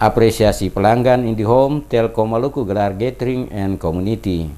Apresiasi pelanggan IndiHome, Telkom Maluku gelar Gathering and Community.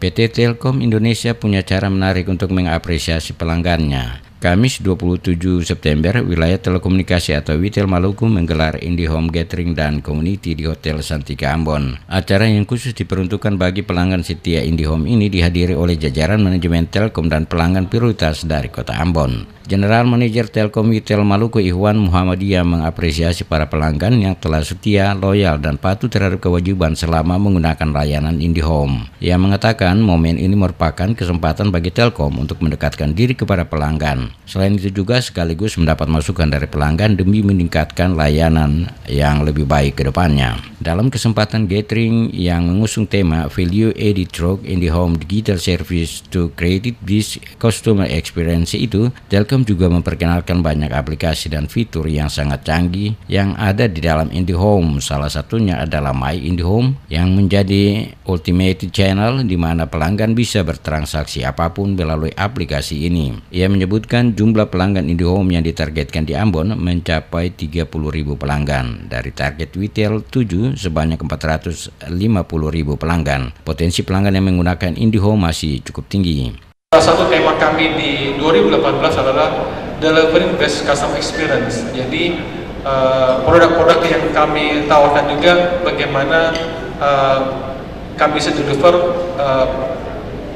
PT Telkom Indonesia punya cara menarik untuk mengapresiasi pelanggannya. Kamis 27 September, wilayah telekomunikasi atau Witel Maluku menggelar IndiHome Gathering dan Community di Hotel Santika Ambon. Acara yang khusus diperuntukkan bagi pelanggan setia IndiHome ini dihadiri oleh jajaran manajemen Telkom dan pelanggan prioritas dari Kota Ambon. General Manager Telkom Witel Maluku Ikhwan Muhammadiyah mengapresiasi para pelanggan yang telah setia, loyal, dan patuh terhadap kewajiban selama menggunakan layanan IndiHome. Ia mengatakan momen ini merupakan kesempatan bagi Telkom untuk mendekatkan diri kepada pelanggan. Selain itu juga sekaligus mendapat masukan dari pelanggan demi meningkatkan layanan yang lebih baik ke depannya. Dalam kesempatan gathering yang mengusung tema Value Added Through IndiHome Digital Service to Create This Customer Experience itu, Telkom juga memperkenalkan banyak aplikasi dan fitur yang sangat canggih yang ada di dalam IndiHome. Salah satunya adalah My IndiHome yang menjadi ultimate channel di mana pelanggan bisa bertransaksi apapun melalui aplikasi ini. Ia menyebutkan jumlah pelanggan IndiHome yang ditargetkan di Ambon mencapai 30.000 pelanggan. Dari target Witel 7 sebanyak 450.000 pelanggan. Potensi pelanggan yang menggunakan IndiHome masih cukup tinggi. Salah satu tema kami di 2018 adalah delivering best customer experience. Jadi produk-produk yang kami tawarkan juga bagaimana kami bisa deliver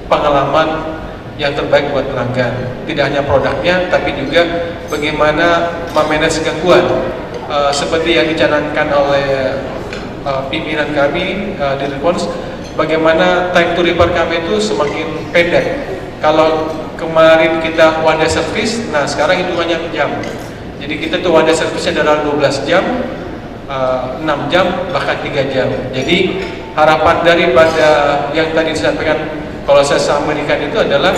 pengalaman yang terbaik buat pelanggan. Tidak hanya produknya, tapi juga bagaimana memanage gangguan. Seperti yang dicanangkan oleh pimpinan kami di Response, bagaimana time to repair kami itu semakin pendek. Kalau kemarin kita one day service, nah sekarang hitungannya jam. Jadi kita tuh one day service adalah 12 jam, 6 jam, bahkan 3 jam. Jadi harapan daripada yang tadi disampaikan kalau saya sampaikan itu adalah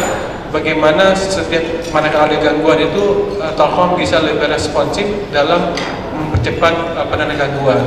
bagaimana setiap manakala ada gangguan itu Telkom bisa lebih responsif dalam mempercepat penanganan gangguan.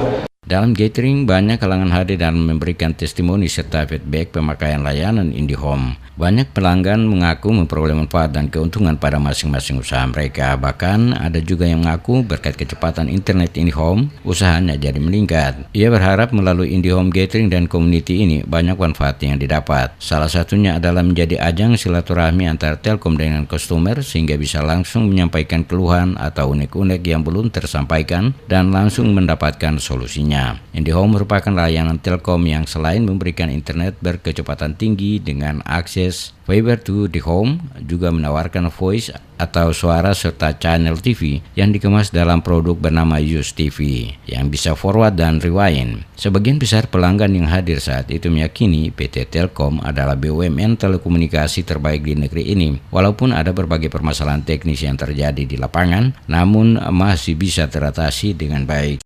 Dalam gathering, banyak kalangan hadir dan memberikan testimoni serta feedback pemakaian layanan IndiHome. Banyak pelanggan mengaku memperoleh manfaat dan keuntungan pada masing-masing usaha mereka. Bahkan ada juga yang mengaku berkat kecepatan internet IndiHome, usahanya jadi meningkat. Ia berharap melalui IndiHome Gathering dan Community ini banyak manfaat yang didapat. Salah satunya adalah menjadi ajang silaturahmi antara Telkom dengan customer sehingga bisa langsung menyampaikan keluhan atau unek-unek yang belum tersampaikan dan langsung mendapatkan solusinya. IndiHome merupakan layanan Telkom yang selain memberikan internet berkecepatan tinggi dengan akses Fiber to the Home, juga menawarkan voice atau suara serta channel TV yang dikemas dalam produk bernama Use TV yang bisa forward dan rewind. Sebagian besar pelanggan yang hadir saat itu meyakini PT Telkom adalah BUMN telekomunikasi terbaik di negeri ini. Walaupun ada berbagai permasalahan teknis yang terjadi di lapangan, namun masih bisa teratasi dengan baik.